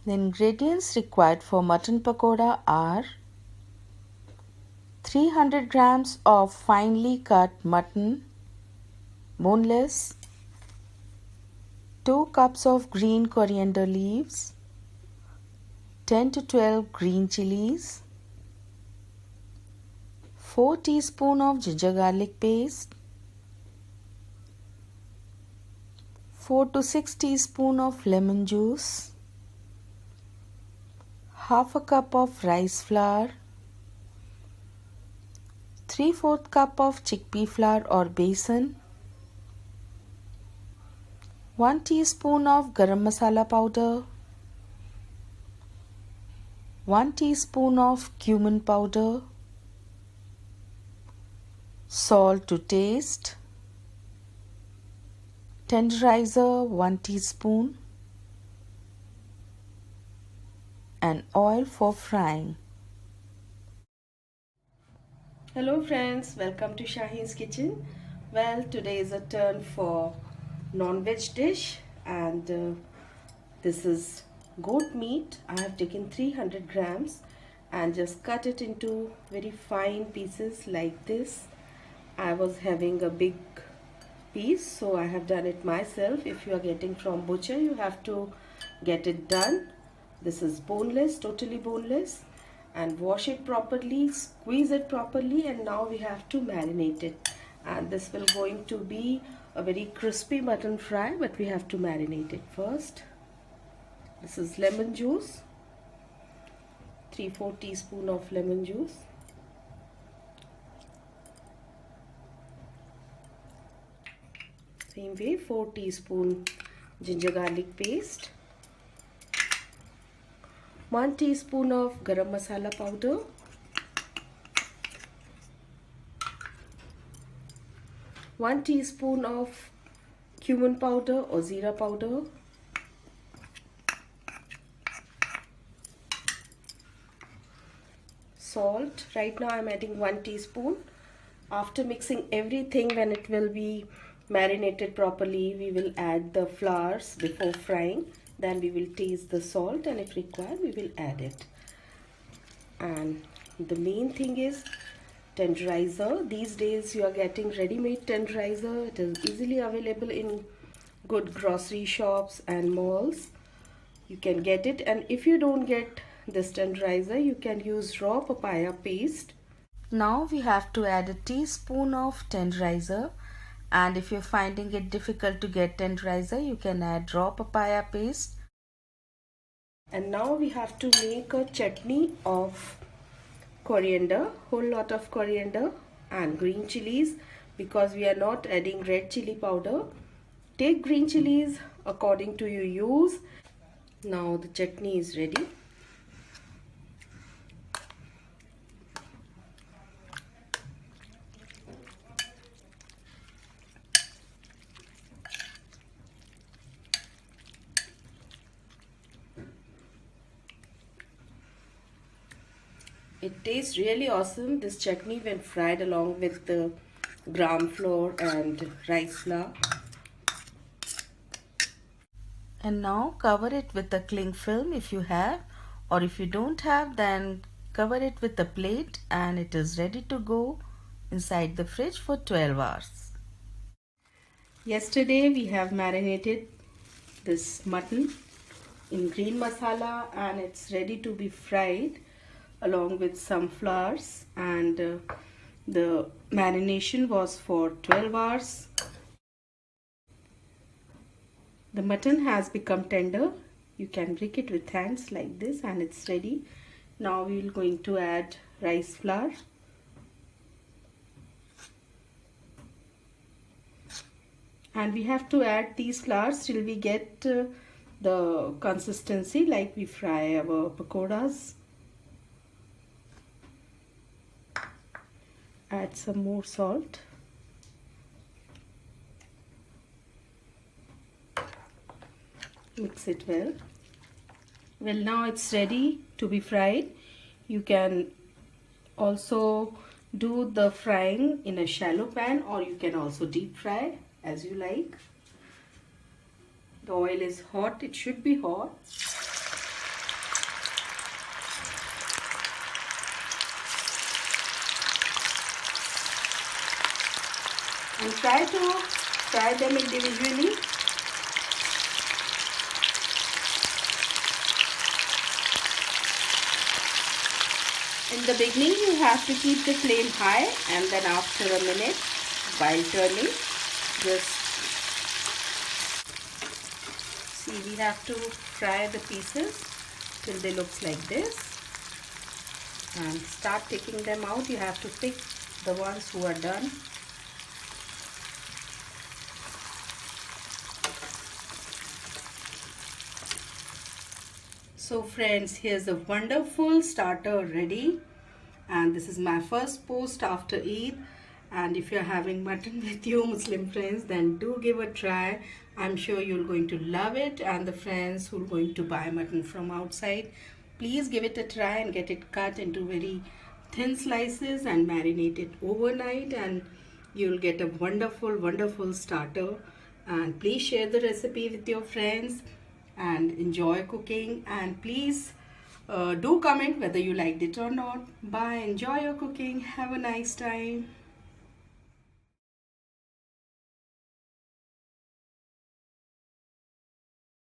The ingredients required for mutton pakora are 300 grams of finely cut mutton, boneless, 2 cups of green coriander leaves, 10 to 12 green chilies, 4 teaspoons of ginger garlic paste, 4 to 6 teaspoons of lemon juice, half a cup of rice flour, 3/4 cup of chickpea flour or besan, 1 teaspoon of garam masala powder, 1 teaspoon of cumin powder, salt to taste, tenderizer 1 teaspoon, and oil for frying. Hello friends, welcome to Shaheen's Kitchen. Well, today is a turn for non-veg dish and this is goat meat. I have taken 300 grams and just cut it into very fine pieces like this. I was having a big piece, so I have done it myself. If you are getting from butcher, you have to get it done. This is boneless, totally boneless, and wash it properly, squeeze it properly, and now we have to marinate it. And this will going to be a very crispy mutton fry, but we have to marinate it first. This is lemon juice, 3/4 teaspoon of lemon juice. Same way, 4 teaspoon ginger garlic paste, 1 teaspoon of garam masala powder, 1 teaspoon of cumin powder or zira powder, salt. Right now I am adding 1 teaspoon. After mixing everything, when it will be marinated properly, we will add the flours before frying. Then we will taste the salt, and if required we will add it. And the main thing is tenderizer. These days you are getting ready-made tenderizer. It is easily available in good grocery shops and malls. You can get it, and if you don't get this tenderizer, you can use raw papaya paste. Now we have to add a teaspoon of tenderizer, and if you're finding it difficult to get tenderizer, you can add raw papaya paste. And now we have to make a chutney of coriander, whole lot of coriander and green chilies, because we are not adding red chili powder. Take green chilies according to your use. Now the chutney is ready. It tastes really awesome, this chutney, when fried along with the gram flour and rice flour. And now cover it with a cling film if you have, or if you don't have, then cover it with a plate, and it is ready to go inside the fridge for 12 hours. Yesterday we have marinated this mutton in green masala, and it's ready to be fried along with some flowers, and the marination was for 12 hours. The mutton has become tender. You can break it with hands like this, and it's ready. Now we are going to add rice flour. And we have to add these flours till we get the consistency like we fry our pakoras. Add some more salt. Mix it well. Well, now it's ready to be fried. You can also do the frying in a shallow pan, or you can also deep fry as you like. The oil is hot, it should be hot. try to fry them individually. In the beginning, you have to keep the flame high, and then after a minute, while turning, just see, we have to fry the pieces till they looks like this, and start taking them out. You have to pick the ones who are done. So friends, here's a wonderful starter ready, and this is my first post after Eid. And if you're having mutton with you Muslim friends, then do give a try. I'm sure you're going to love it, and the friends who are going to buy mutton from outside, please give it a try and get it cut into very thin slices and marinate it overnight, and you'll get a wonderful starter. And please share the recipe with your friends and enjoy cooking, and please do comment whether you liked it or not. Bye, enjoy your cooking, have a nice time.